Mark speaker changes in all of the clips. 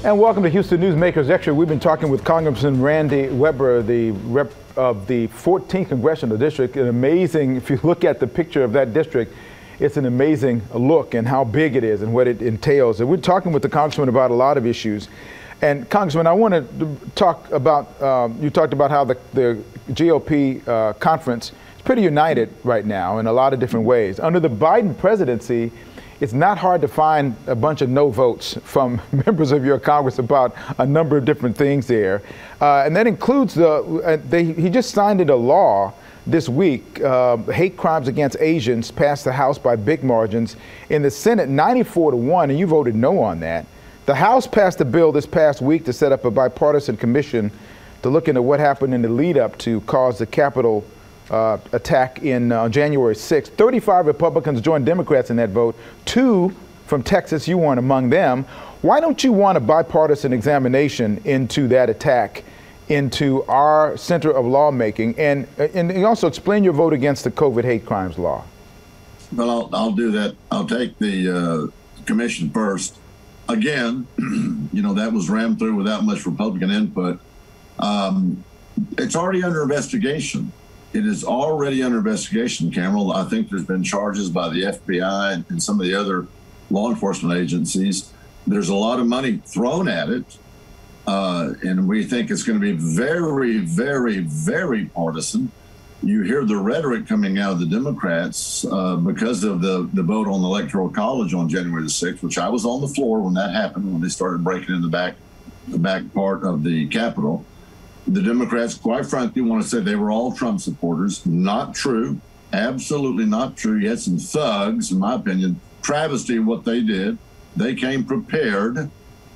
Speaker 1: And welcome to Houston Newsmakers Extra. We've been talking with Congressman Randy Weber, the rep of the 14th Congressional District. An amazing, if you look at the picture of that district, it's an amazing look and how big it is and what it entails. And we're talking with the Congressman about a lot of issues. And Congressman, I want to talk about, you talked about how the GOP conference is pretty united right now in a lot of different ways. Under the Biden presidency, it's not hard to find a bunch of no votes from members of your Congress about a number of different things there. And that includes he just signed into law this week, hate crimes against Asians passed the House by big margins. In the Senate, 94-1, and you voted no on that. The House passed a bill this past week to set up a bipartisan commission to look into what happened in the lead up to cause the Capitol attack in January 6th. 35 Republicans joined Democrats in that vote. 2 from Texas, you weren't among them. Why don't you want a bipartisan examination into that attack, into our center of lawmaking, and also explain your vote against the COVID hate crimes law?
Speaker 2: Well, I'll do that. I'll take the commission first. Again, you know, that was rammed through without much Republican input. It's already under investigation. It is already under investigation, Khambrel. I think there's been charges by the FBI and some of the other law enforcement agencies. There's a lot of money thrown at it, and we think it's going to be very, very, very partisan. You hear the rhetoric coming out of the Democrats because of the vote on the Electoral College on January the 6th, which I was on the floor when that happened, when they started breaking in the back part of the Capitol. The Democrats, quite frankly, want to say they were all Trump supporters. Not true. Absolutely not true. You had some thugs, in my opinion, travesty of what they did. They came prepared.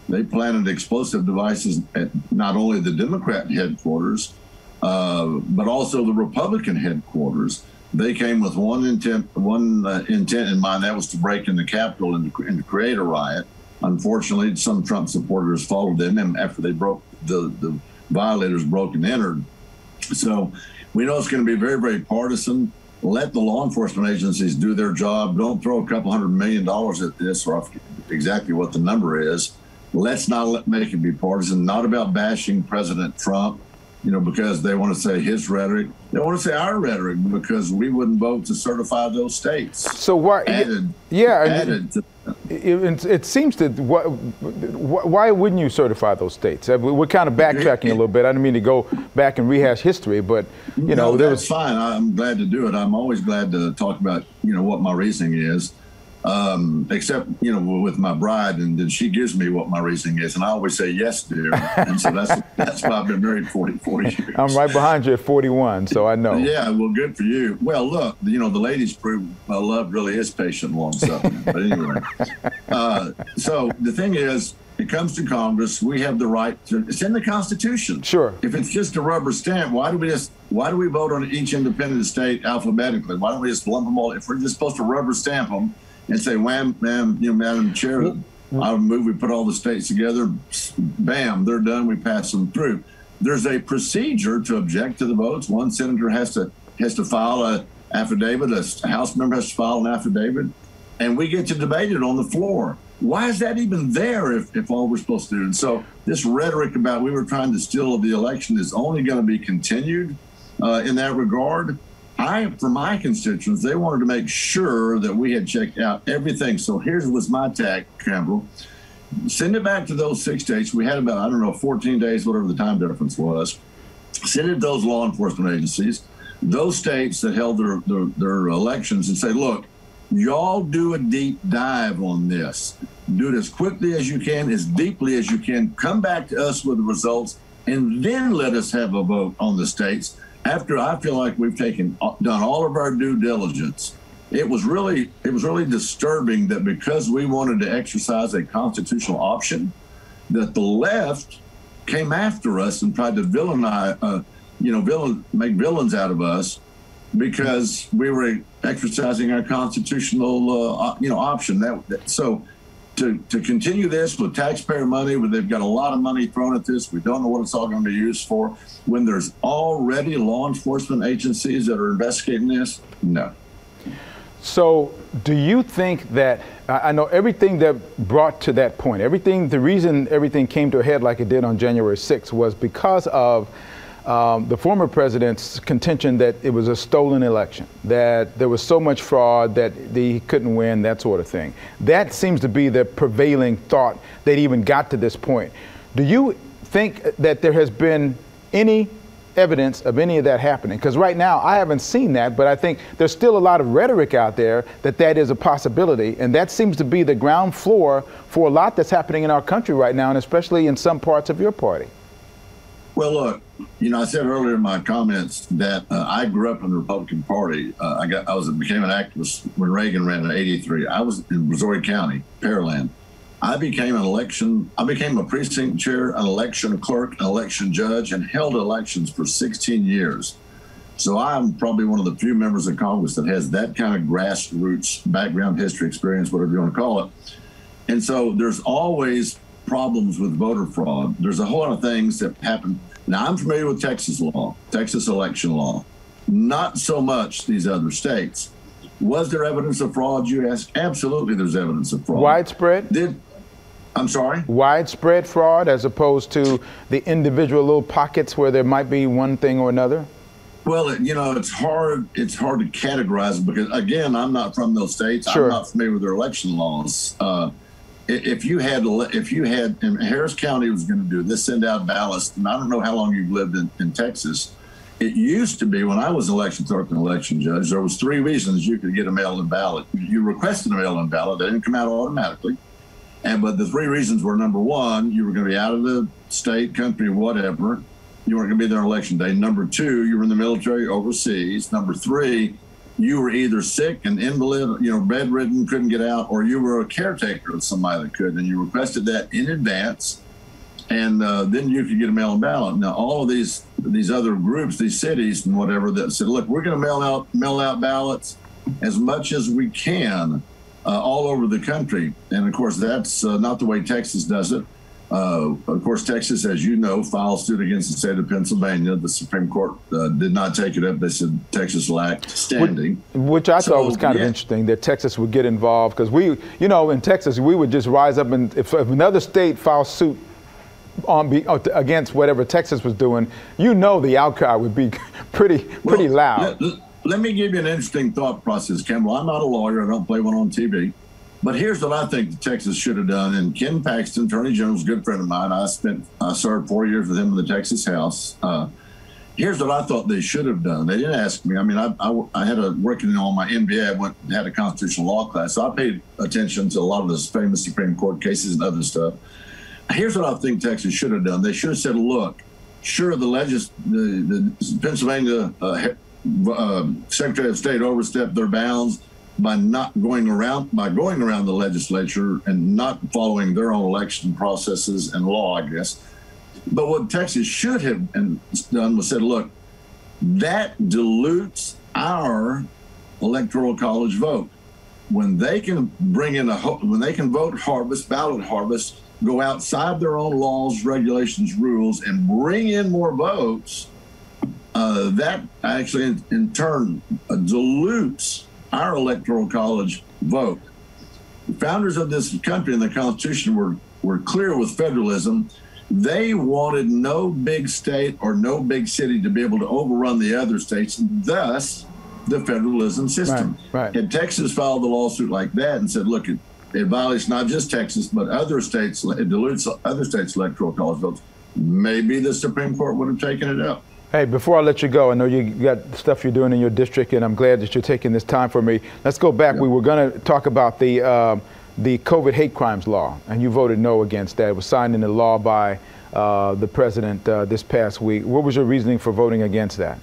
Speaker 2: They planted explosive devices at not only the Democrat headquarters, but also the Republican headquarters. They came with one intent in mind. That was to break in the Capitol and to create a riot. Unfortunately, some Trump supporters followed them after they broke the violators broke and entered. So we know it's going to be very, very partisan. Let the law enforcement agencies do their job. Don't throw a couple $100 million at this, or exactly what the number is. Let's not make it be partisan. Not about bashing President Trump, you know, because they want to say his rhetoric. They want to say our rhetoric because we wouldn't vote to certify those states.
Speaker 1: So why?
Speaker 2: Added to
Speaker 1: it seems that why wouldn't you certify those states? We're kind of backtracking a little bit. I didn't mean to go back and rehash history, but you know,
Speaker 2: that's fine. I'm glad to do it. I'm always glad to talk about, you know, what my reasoning is. Except, you know, with my bride, and then she gives me what my reasoning is, and I always say yes, dear. And so that's why I've been married 40 years.
Speaker 1: I'm right behind you at 41, so I know.
Speaker 2: Yeah, well, good for you. Well, look, you know, the ladies prove my love really is patient and long-suffering. But anyway, so the thing is, it comes to Congress, we have the right to. It's in the Constitution.
Speaker 1: Sure.
Speaker 2: If it's just a rubber stamp, why do we vote on each independent state alphabetically? Why don't we just lump them all? If we're just supposed to rubber stamp them and say, wham, ma'am, you know, Madam Chair, I move we put all the states together, bam, they're done, we pass them through. There's a procedure to object to the votes. One senator has to file an affidavit, a House member has to file an affidavit, and we get to debate it on the floor. Why is that even there if all we're supposed to do? And so this rhetoric about we were trying to steal the election is only going to be continued in that regard. For my constituents, they wanted to make sure that we had checked out everything. So was my tack, Khambrel. Send it back to those 6 states. We had about, I don't know, 14 days, whatever the time difference was. Send it to those law enforcement agencies, those states that held their elections, and say, look, y'all do a deep dive on this. Do it as quickly as you can, as deeply as you can. Come back to us with the results, and then let us have a vote on the states. After I feel like we've done all of our due diligence. It was really disturbing that because we wanted to exercise a constitutional option, that the left came after us and tried to make villains out of us because we were exercising our constitutional option. So to continue this with taxpayer money, where they've got a lot of money thrown at this, we don't know what it's all going to be used for, when there's already law enforcement agencies that are investigating this, no.
Speaker 1: So do you think that, I know everything that brought to that point, the reason everything came to a head like it did on January 6th was because of the former president's contention that it was a stolen election, that there was so much fraud that he couldn't win, that sort of thing. That seems to be the prevailing thought that even got to this point. Do you think that there has been any evidence of any of that happening? Because right now I haven't seen that, but I think there's still a lot of rhetoric out there that that is a possibility, and that seems to be the ground floor for a lot that's happening in our country right now, and especially in some parts of your party.
Speaker 2: Well, look, you know, I said earlier in my comments that I grew up in the Republican Party. Became an activist when Reagan ran in '83. I was in Missouri County, Pearland. I became a precinct chair, an election clerk, an election judge, and held elections for 16 years. So I'm probably one of the few members of Congress that has that kind of grassroots background, history, experience, whatever you want to call it. And so there's always problems with voter fraud. There's a whole lot of things that happen. Now, I'm familiar with Texas law, Texas election law, not so much these other states. Was there evidence of fraud, you ask? Absolutely, there's evidence of fraud.
Speaker 1: Widespread?
Speaker 2: I'm sorry?
Speaker 1: Widespread fraud as opposed to the individual little pockets where there might be one thing or another?
Speaker 2: Well, you know, it's hard to categorize it because, again, I'm not from those states.
Speaker 1: Sure.
Speaker 2: I'm not familiar with their election laws. If you had, and Harris County was going to do this, send out ballots, and I don't know how long you've lived in Texas. It used to be when I was election clerk and election judge, there was 3 reasons you could get a mail-in ballot. You requested a mail-in ballot. They didn't come out automatically. But the 3 reasons were, number 1, you were going to be out of the state, country, whatever. You weren't going to be there on election day. Number 2, you were in the military overseas. Number 3, you were either sick and invalid, you know, bedridden, couldn't get out, or you were a caretaker of somebody that could, and you requested that in advance, and then you could get a mail-in ballot. Now, all of these other groups, these cities and whatever, that said, look, we're going to mail out ballots as much as we can all over the country. And of course, that's not the way Texas does it. Of course, Texas, as you know, filed suit against the state of Pennsylvania. The Supreme Court did not take it up. They said Texas lacked standing.
Speaker 1: Which I thought was kind of interesting that Texas would get involved, because we, you know, in Texas, we would just rise up, and if another state filed suit against whatever Texas was doing, you know, the outcry would be pretty loud.
Speaker 2: Let me give you an interesting thought process, Khambrel. I'm not a lawyer. I don't play one on TV. But here's what I think Texas should have done. And Ken Paxton, Attorney General, is a good friend of mine. I served 4 years with him in the Texas House. Here's what I thought they should have done. They didn't ask me. I mean, I had working on my MBA. I had a constitutional law class. So I paid attention to a lot of the famous Supreme Court cases and other stuff. Here's what I think Texas should have done. They should have said, look, sure, the Pennsylvania Secretary of State overstepped their bounds by going around the legislature and not following their own election processes and law, I guess. But what Texas should have done was said, look, that dilutes our electoral college vote. When they can vote harvest, ballot harvest, go outside their own laws, regulations, rules, and bring in more votes, that actually in turn dilutes our electoral college vote. The founders of this country and the Constitution were clear with federalism. They wanted no big state or no big city to be able to overrun the other states, and thus the federalism system.
Speaker 1: Right.
Speaker 2: And Texas filed the lawsuit like that and said, look, it violates not just Texas, but other states. It dilutes other states' electoral college votes. Maybe the Supreme Court would have taken it up.
Speaker 1: Hey, before I let you go, I know you got stuff you're doing in your district, and I'm glad that you're taking this time for me. Let's go back. Yep. We were going to talk about the COVID hate crimes law, and you voted no against that. It was signed into law by the president this past week. What was your reasoning for voting against that?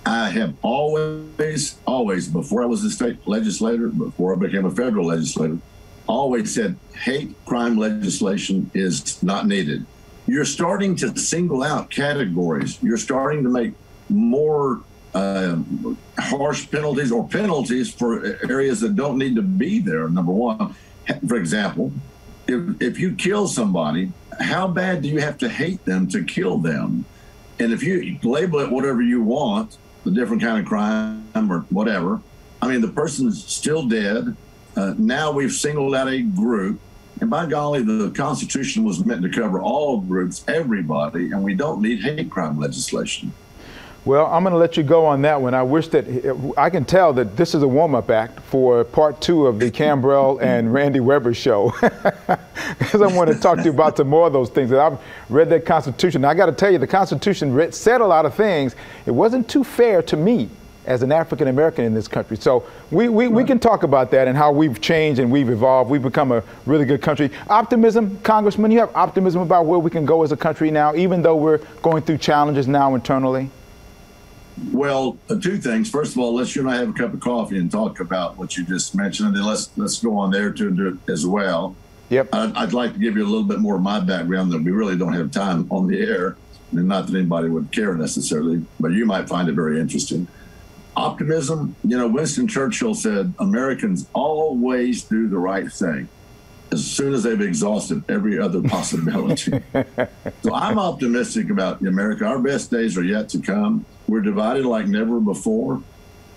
Speaker 2: I have always, before I was a state legislator, before I became a federal legislator, always said hate crime legislation is not needed. You're starting to single out categories. You're starting to make more harsh penalties or penalties for areas that don't need to be there, number one. For example, if you kill somebody, how bad do you have to hate them to kill them? And if you label it whatever you want, a different kind of crime or whatever, I mean, the person's still dead. Now we've singled out a group. And by golly, the Constitution was meant to cover all groups, everybody, and we don't need hate crime legislation.
Speaker 1: Well, I'm going to let you go on that one. I wish that I can tell that this is a warm-up act for part 2 of the Khambrel and Randy Weber show. Because I want to talk to you about some more of those things. I've read that Constitution. I got to tell you, the Constitution said a lot of things. It wasn't too fair to me as an African American in this country. So we can talk about that and how we've changed and we've evolved. We've become a really good country. Optimism, Congressman, you have optimism about where we can go as a country now, even though we're going through challenges now internally?
Speaker 2: Well, 2 things. First of all, let's you and I have a cup of coffee and talk about what you just mentioned, and then let's go on there to do it as well.
Speaker 1: Yep.
Speaker 2: I'd like to give you a little bit more of my background that we really don't have time on the air, and not that anybody would care necessarily, but you might find it very interesting. Optimism, Winston Churchill said, Americans always do the right thing as soon as they've exhausted every other possibility. So I'm optimistic about America. Our best days are yet to come. We're divided like never before.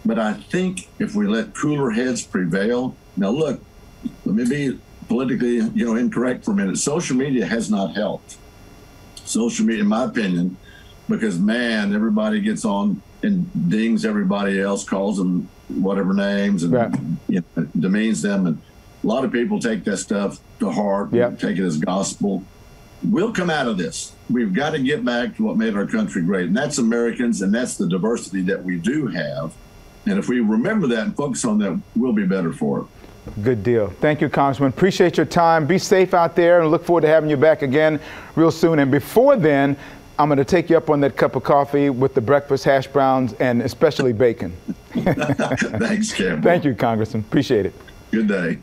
Speaker 2: But I think if we let cooler heads prevail, now look, let me be politically incorrect for a minute. Social media has not helped. Social media, in my opinion, because man, everybody gets on and dings everybody else, calls them whatever names, and right. Demeans them. And a lot of people take that stuff to heart,
Speaker 1: yep.
Speaker 2: Take it as gospel. We'll come out of this. We've got to get back to what made our country great, and that's Americans, and that's the diversity that we do have. And if we remember that and focus on that, we'll be better for it.
Speaker 1: Good deal. Thank you, Congressman. Appreciate your time. Be safe out there, and look forward to having you back again real soon. And before then, I'm going to take you up on that cup of coffee with the breakfast hash browns and especially bacon.
Speaker 2: Thanks, Khambrel.
Speaker 1: Thank you, Congressman. Appreciate it.
Speaker 2: Good day.